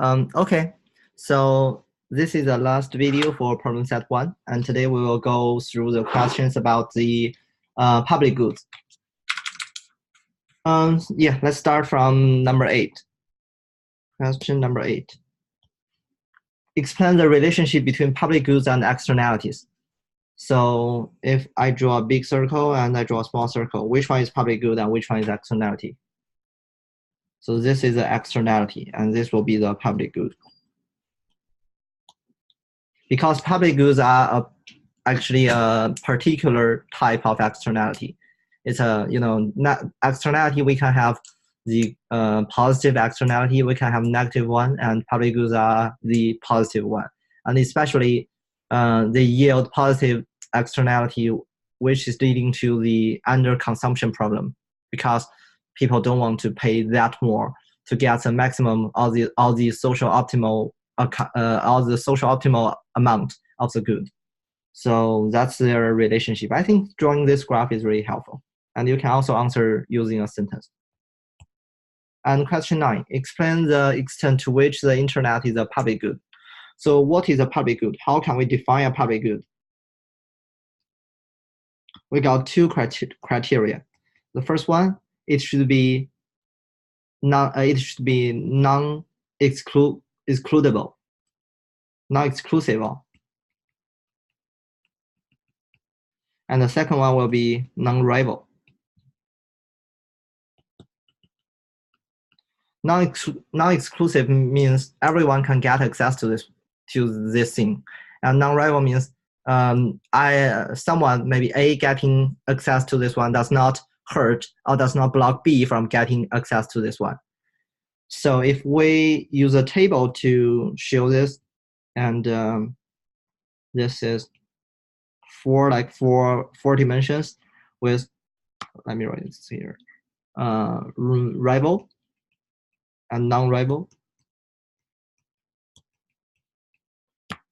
Okay, so this is the last video for problem set 1, and today we will go through the questions about the public goods. Yeah, let's start from number 8. Question number 8. Explain the relationship between public goods and externalities. So if I draw a big circle and I draw a small circle, which one is public good and which one is externality? So this is the externality, and this will be the public good. Because public goods are actually a particular type of externality. It's a, not externality, we can have the positive externality, we can have negative one, and public goods are the positive one. And especially they yield positive externality, which is leading to the under-consumption problem, because people don't want to pay that more to get the maximum of the social optimal amount of the good. So that's their relationship. I think drawing this graph is really helpful. And you can also answer using a sentence. And question 9, explain the extent to which the internet is a public good. So what is a public good? How can we define a public good? We got two criteria. The first one, it should be non-excludable, non-exclusive. And the second one will be non-rival. Non-exclusive means everyone can get access to this thing, and non-rival means someone, maybe A, getting access to this one does not hurt or does not block B from getting access to this one. So if we use a table to show this, and this is four dimensions with, let me write this here, rival and non-rival.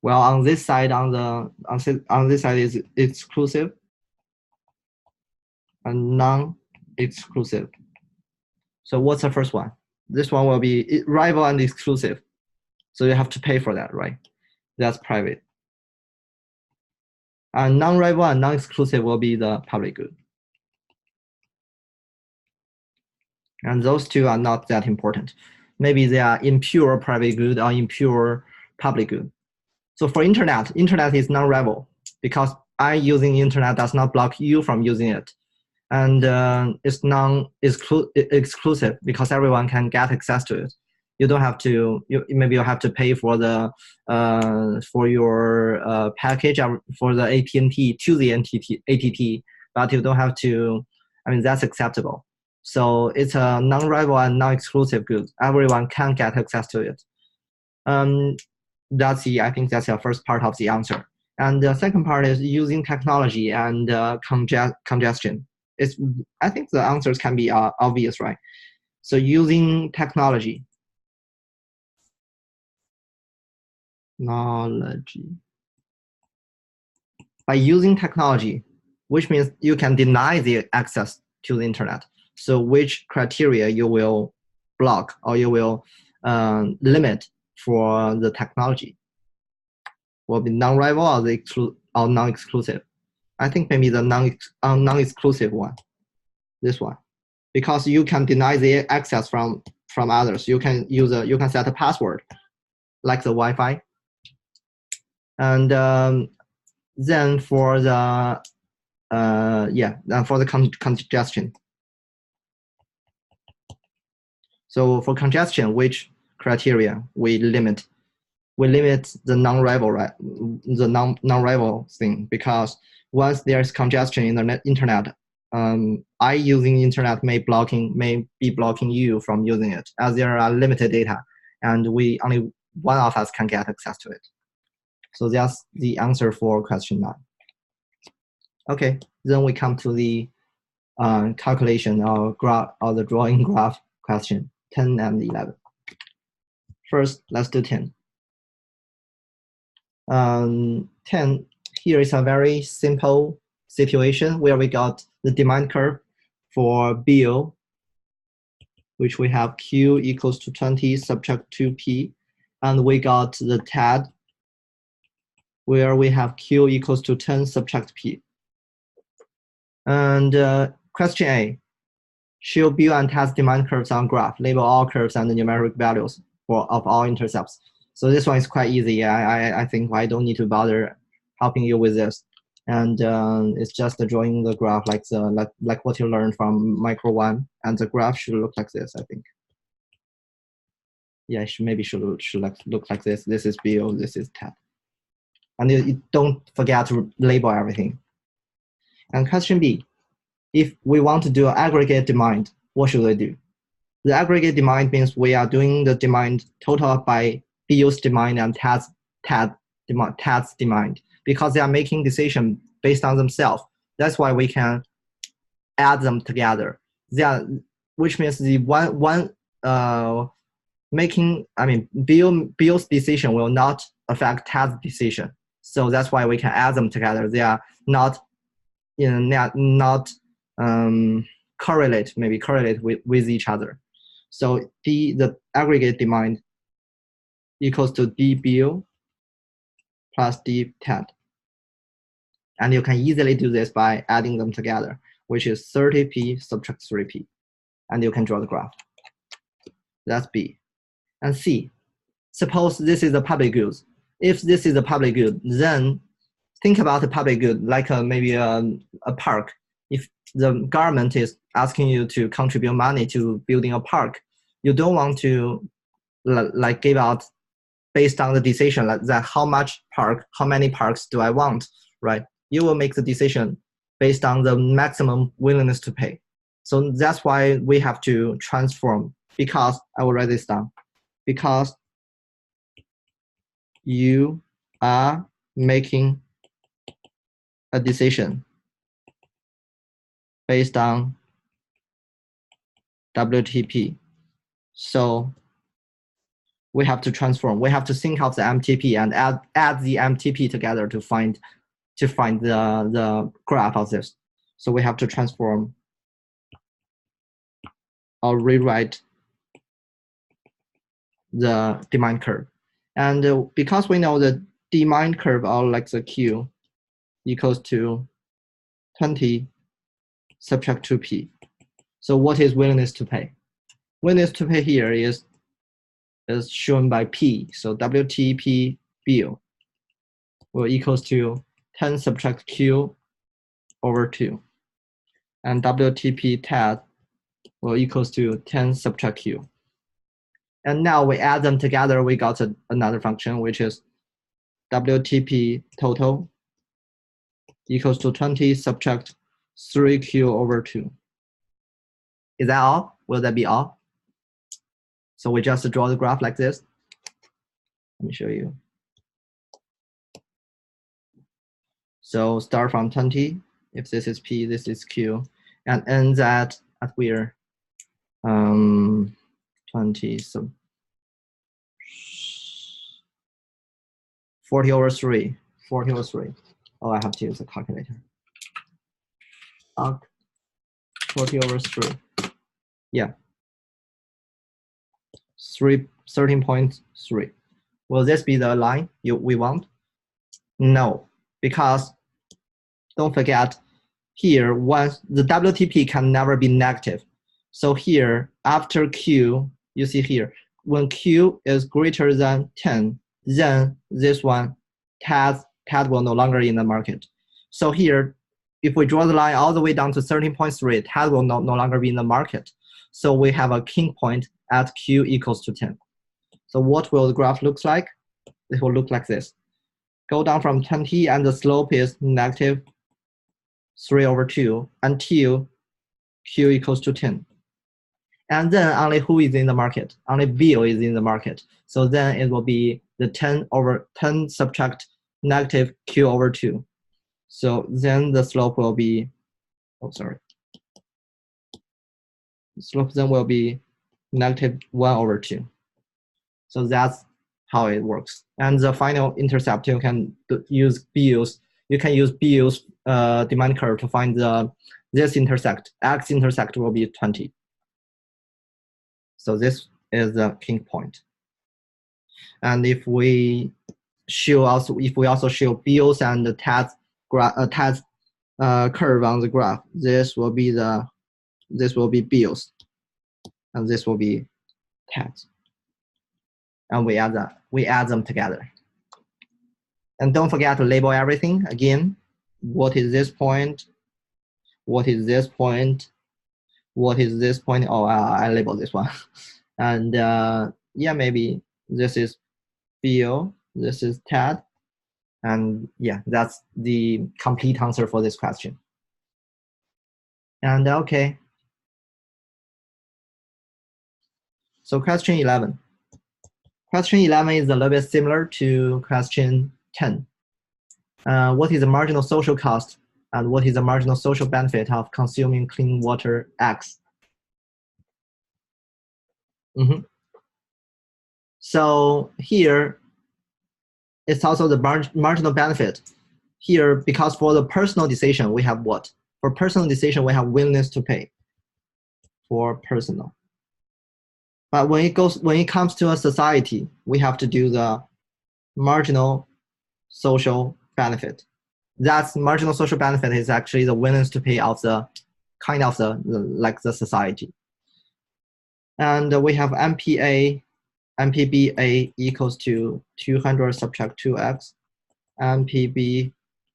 Well, on this side, on this side is exclusive and non-exclusive. So what's the first one? This one will be rival and exclusive. So you have to pay for that, right? That's private. And non-rival and non-exclusive will be the public good. And those two are not that important. Maybe they are impure private good or impure public good. So for internet is non-rival because I using internet does not block you from using it. And it's non-exclusive because everyone can get access to it. You don't have to, maybe you have to pay for the for your package for the AT&T to the ATT, but you don't have to, I mean, that's acceptable. So it's a non-rival and non-exclusive good. Everyone can get access to it. I think that's the first part of the answer. And the second part is using technology and congestion. I think the answers can be obvious, right? So using technology. By using technology, which means you can deny the access to the internet. So which criteria you will block or you will limit for the technology? Will be non-rival or non-exclusive? I think maybe the non-exclusive one, this one, because you can deny the access from others. You can set a password, like the Wi-Fi. And then for the congestion. So for congestion, which criteria we limit? We limit the non-rival, right? The non-rival thing, because once there's congestion in the internet, I using internet may be blocking you from using it, as there are limited data, and only one of us can get access to it. So that's the answer for question 9. Okay, then we come to the calculation or the drawing graph question 10 and 11. First, let's do 10. 10, here is a very simple situation where we got the demand curve for bill, which we have Q equals to 20 subtract 2P, and we got the TAD where we have Q equals to 10 subtract P. And question A, show Bill and test demand curves on graph, label all curves and the numeric values of all intercepts. So this one is quite easy. I think I don't need to bother helping you with this. And it's just drawing the graph like what you learned from micro 1, and the graph should look like this, I think. Yeah, it should look like this. This is Bill, this is TAD. And you don't forget to label everything. And question B, if we want to do aggregate demand, what should we do? The aggregate demand means we are doing the demand total by Bill's demand and TAD's demand, because they are making decision based on themselves. That's why we can add them together. Which means the Bill's decision will not affect TAD's decision. So that's why we can add them together. They are not correlate with each other. So the aggregate demand equals to D Bill plus D TAD. And you can easily do this by adding them together, which is 30P subtract 3P. And you can draw the graph. That's B. And C, suppose this is a public good. If this is a public good, then think about a public good like maybe a park. If the government is asking you to contribute money to building a park, you don't want to give out based on the decision that how many parks do I want, right? You will make the decision based on the maximum willingness to pay. So that's why we have to transform, because I will write this down, because you are making a decision based on WTP. So we have to transform. We have to think of the MTP and add the MTP together to find the graph of this. So we have to transform or rewrite the demand curve. And because we know the demand curve, or like the Q, equals to 20 subtract 2P. So what is willingness to pay? Willingness to pay here is shown by P. So WTP bill will equals to 10 subtract Q over 2. And WTP TAD will equals to 10 subtract Q. And now we add them together, we got another function, which is WTP total equals to 20 subtract 3Q over 2. Is that all? Will that be all? So we just draw the graph like this. Let me show you. So start from 20, if this is P, this is Q, and ends at where 20, so 40 over 3, 40 over 3. Oh, I have to use a calculator. 40 over 3. Yeah. 13.3. Will this be the line we want? No, because don't forget here, once the WTP can never be negative. So here, after Q, you see here, when Q is greater than 10, then this one, TAD will no longer in the market. So here, if we draw the line all the way down to 13.3, TAD will no longer be in the market. So we have a king point at Q equals to 10. So what will the graph look like? It will look like this. Go down from 20 and the slope is negative 3 over 2 until Q equals to 10. And then only who is in the market? Only Bill is in the market. So then it will be the 10 subtract negative Q over 2. So then the slope will be, the slope then will be negative 1 over 2. So that's how it works. And the final intercept, you can use Bill's demand curve to find this intersect. X intersect will be 20. So this is the king point. And if we also show bills and the tax curve on the graph, this will be bills, and this will be tax, and we add them together. And don't forget to label everything again. What is this point? What is this point? What is this point? Oh, I labeled this one. And yeah, maybe this is bill, this is TAD. And yeah, that's the complete answer for this question. And okay. So question 11. Question 11 is a little bit similar to question 10. What is the marginal social cost and what is the marginal social benefit of consuming clean water X? So here, it's also the marginal benefit. Here, because for the personal decision, we have what? For personal decision, we have willingness to pay for personal. But when it comes to a society, we have to do the marginal social benefit. That's marginal social benefit is actually the willingness to pay of the kind of like the society. And we have MPBA equals to 200 subtract 2x, MPB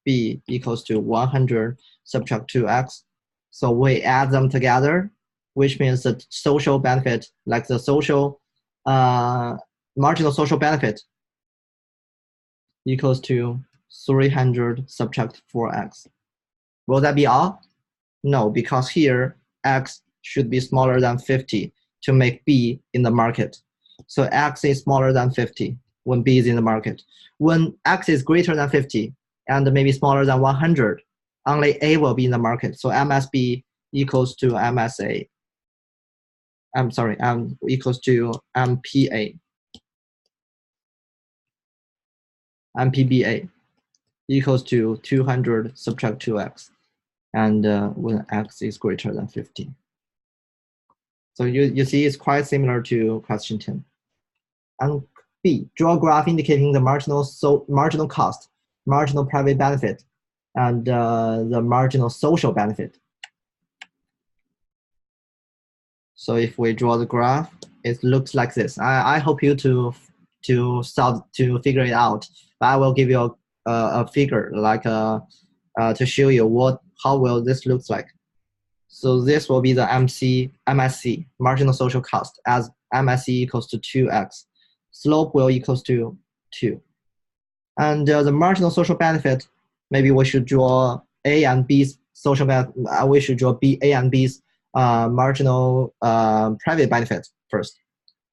equals to 100 subtract 2x. So we add them together, which means the social benefit, like the social marginal social benefit, equals to 300 subtract 4x. Will that be all? No, because here x should be smaller than 50 to make b in the market. So x is smaller than 50 when b is in the market. When x is greater than 50 and maybe smaller than 100, only a will be in the market. So MSB equals to MSA. I'm sorry, equals to MPA. MPBA equals to 200 subtract 2x, and when x is greater than 50. So you see it's quite similar to question 10. And B, draw a graph indicating the marginal cost, marginal private benefit, and the marginal social benefit. So if we draw the graph, it looks like this. I hope you to figure it out, but I will give you a figure like to show you how will this looks like. So this will be the MSC, marginal social cost, as MSC equals to 2x. Slope will equals to 2. And the marginal social benefit, maybe we should draw A and B's social benefit. We should draw A and B's marginal private benefit first.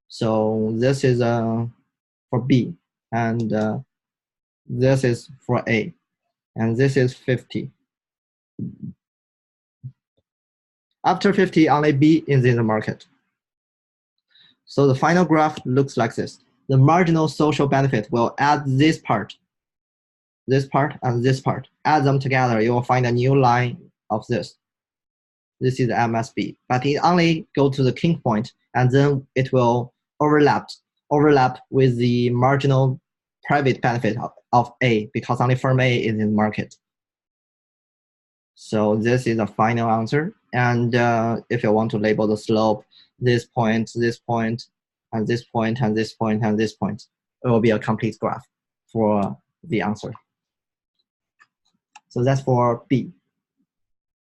So this is for B, and this is for A, and this is 50. After 50, only B is in the market. So the final graph looks like this. The marginal social benefit will add this part, and this part. Add them together, you will find a new line of this. This is the MSB, but it only go to the king point, and then it will overlap with the marginal private benefit of A, because only firm A is in the market. So this is the final answer. And if you want to label the slope, this point, and this point, and this point, and this point, it will be a complete graph for the answer. So that's for B.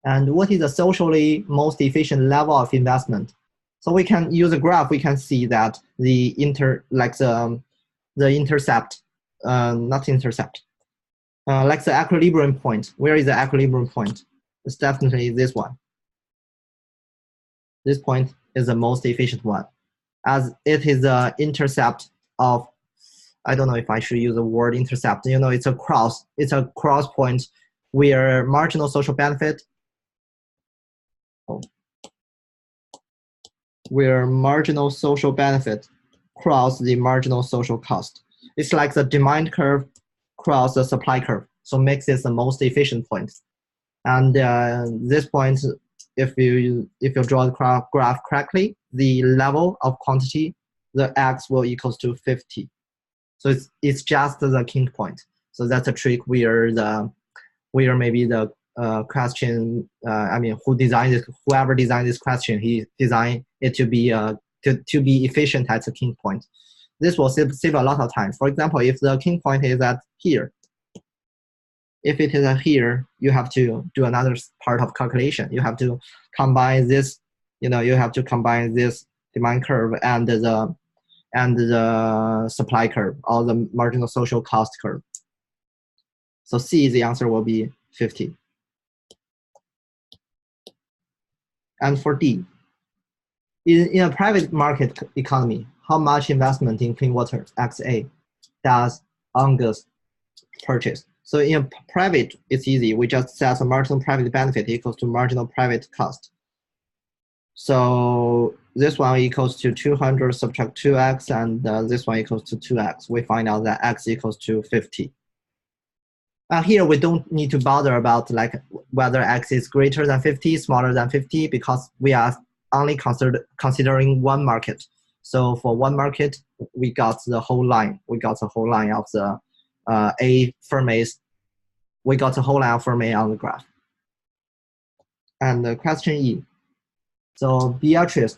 And what is the socially most efficient level of investment? So we can use a graph. We can see that the intercept, not intercept, like the equilibrium point. Where is the equilibrium point? It's definitely this one. This point is the most efficient one, as it is the intercept of, I don't know if I should use the word intercept. You know, it's a cross point where marginal social benefit, cross the marginal social cost. It's like the demand curve cross the supply curve, so makes this the most efficient point. And this point, if you draw the graph correctly, the level of quantity, the x will equals to 50. So it's just the king point. So that's a trick where maybe the question, whoever designed this question, he designed it to be efficient at the king point. This will save a lot of time. For example, if the king point is at here, if it is at here, you have to do another part of calculation. You have to combine this, you have to combine this demand curve and the supply curve, or the marginal social cost curve. So C, the answer will be 50. And for D, in a private market economy, how much investment in clean water, XA, does Angus purchase? So in private, it's easy. We just set a marginal private benefit equals to marginal private cost. So this one equals to 200 subtract 2x, and this one equals to 2x. We find out that x equals to 50. Here, we don't need to bother about like whether x is greater than 50, smaller than 50, because we are only considering one market. So for one market, we got the whole line. We got the whole line of the A Fermi's. We got the whole line of Fermi on the graph. And question E. So Beatrice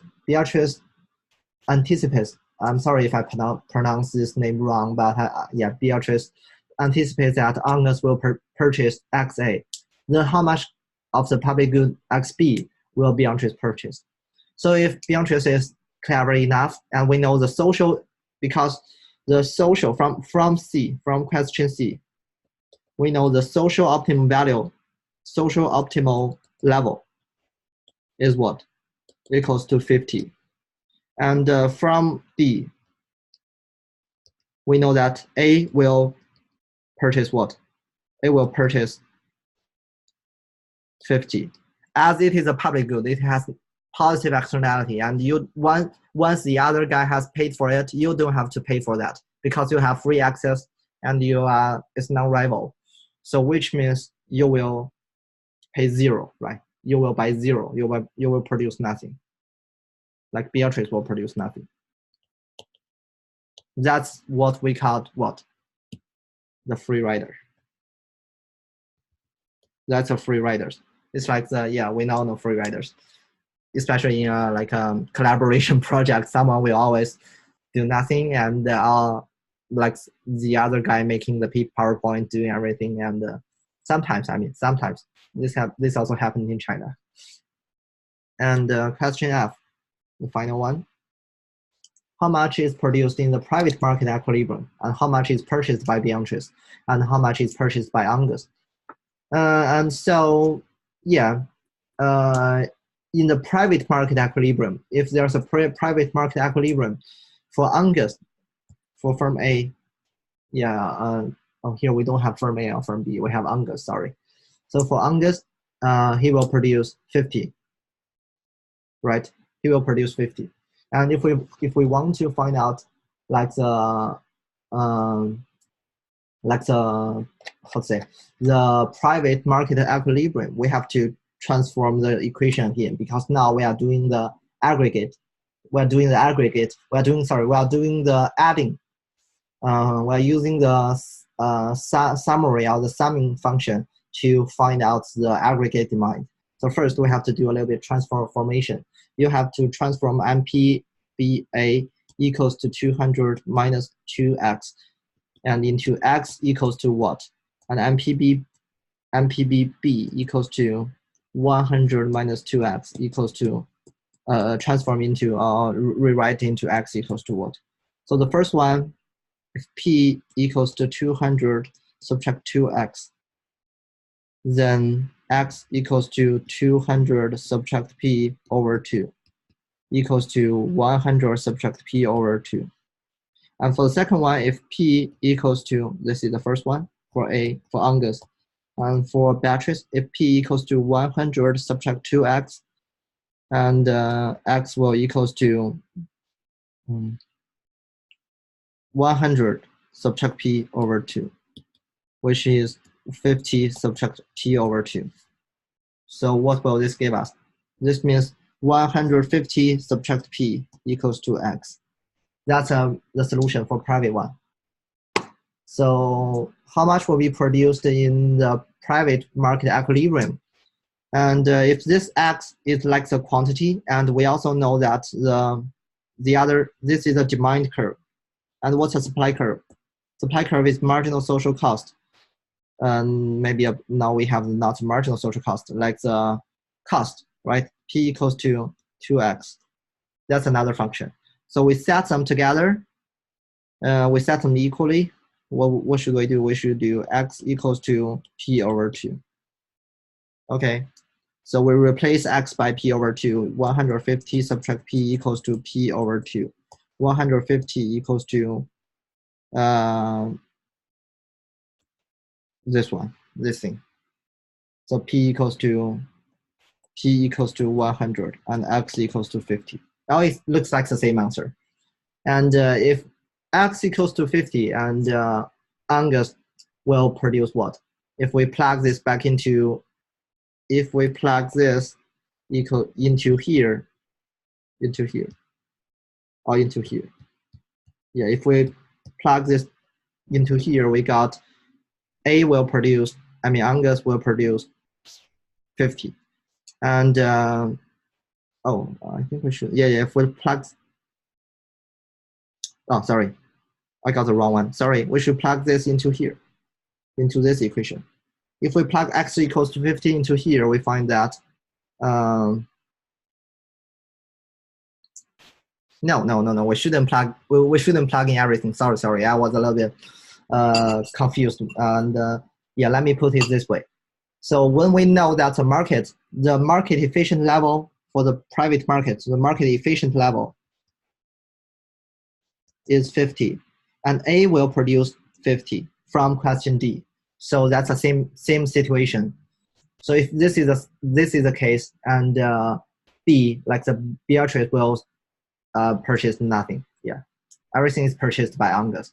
anticipates. I'm sorry if I pronounce this name wrong, but yeah, Beatrice anticipates that Angus will purchase XA. Then how much of the public good XB will Beatrice purchase? So if Beatrice is clever enough, and we know the social, because the social from question C, we know the social optimum value, social optimal level is what? Equals to 50. And from D, we know that A will purchase what? It will purchase 50. As it is a public good, it has positive externality, and once the other guy has paid for it, you don't have to pay for that because you have free access and it's non-rival. So which means you will pay zero, right? You will buy zero. You will produce nothing. Like Beatrice will produce nothing. That's what we call what? The free rider. That's a free riders. It's like we now know free riders, especially in collaboration project. Someone will always do nothing, and like the other guy making the PowerPoint, doing everything. And sometimes this also happened in China. And question F, the final one. How much is produced in the private market equilibrium, and how much is purchased by Beatrice, and how much is purchased by Angus? And so, yeah, in the private market equilibrium, if there's a private market equilibrium for Angus, for firm A, here we don't have firm A or firm B, we have Angus, sorry. So for Angus, he will produce 50, right? He will produce 50. And if we want to find out the private market equilibrium, we have to transform the equation here, because now we are doing the aggregate. We are doing the adding. We're using the summary or the summing function to find out the aggregate demand. So first we have to do a little bit transformation. You have to transform MPBA equals to 200 minus 2x and into x equals to what? And MPBB equals to 100 minus 2x equals to transform into rewrite into x equals to what? So the first one, if P equals to 200 subtract 2x, then x equals to 200 subtract P over 2 equals to 100 subtract P over 2. And for the second one, if P equals to, this is the first one for Angus, and for Beatrice, if P equals to 100 subtract 2x, and x will equals to 100 subtract P over 2, which is 50 subtract P over 2. So what will this give us? This means 150 subtract P equals to x. That's the solution for private one. So how much will be produced in the private market equilibrium? And if this X is like the quantity, and we also know that this is a demand curve. And what's a supply curve? Supply curve is marginal social cost. And maybe now we have not marginal social cost, like the cost, right? P equals to 2x. That's another function. So we set them together. We set them equally. What should we do? We should do x equals to p over 2. Okay. So we replace x by p over 2. 150 subtract p equals to p over 2. 150 equals to this one, this thing. So p equals to 100 and x equals to 50. Now it looks like the same answer. And if x equals to 50 and Angus will produce what? If we plug this back into, if we plug this into here, or into here. Yeah, if we plug this into here, we got Angus will produce 50. And I think we should, if we plug, sorry, I got the wrong one. Sorry, we should plug this into here, into this equation. If we plug x equals to 50 into here, we find that, no, we shouldn't plug in everything. Sorry, I was a little bit confused. And let me put it this way. So when we know that the market efficient level for the private market, the market efficient level is 50, and A will produce 50 from question D. So that's the same situation. So if this is the case, and B, like the Beatrice, will purchase nothing. Yeah, everything is purchased by Angus.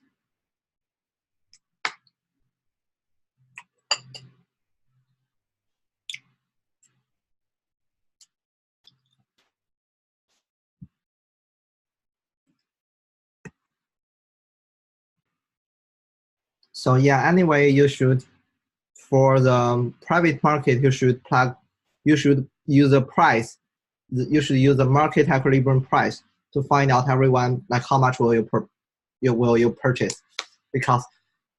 So yeah, anyway, you should, for the private market, you should use the price. You should use the market equilibrium price to find out everyone, like how much will you purchase, because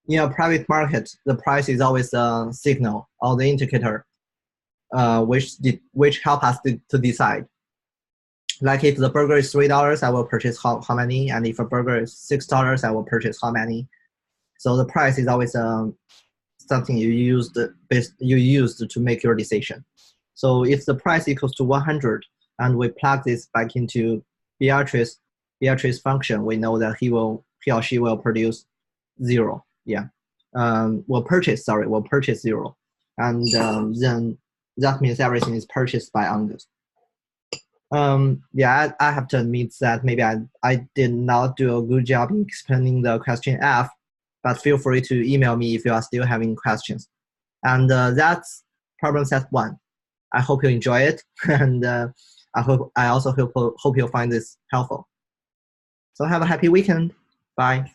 in a private market, the price is always a signal or the indicator, which help us to decide. Like if the burger is $3, I will purchase how many, and if a burger is $6, I will purchase how many. So the price is always something you used to make your decision. So if the price equals to 100 and we plug this back into Beatrice function, we know that he or she will produce 0. Yeah, will purchase 0, and then that means everything is purchased by Angus. I have to admit that maybe I did not do a good job in explaining the question F, but feel free to email me if you are still having questions. And that's problem set 1. I hope you enjoy it, and I also hope you'll find this helpful. So have a happy weekend. Bye.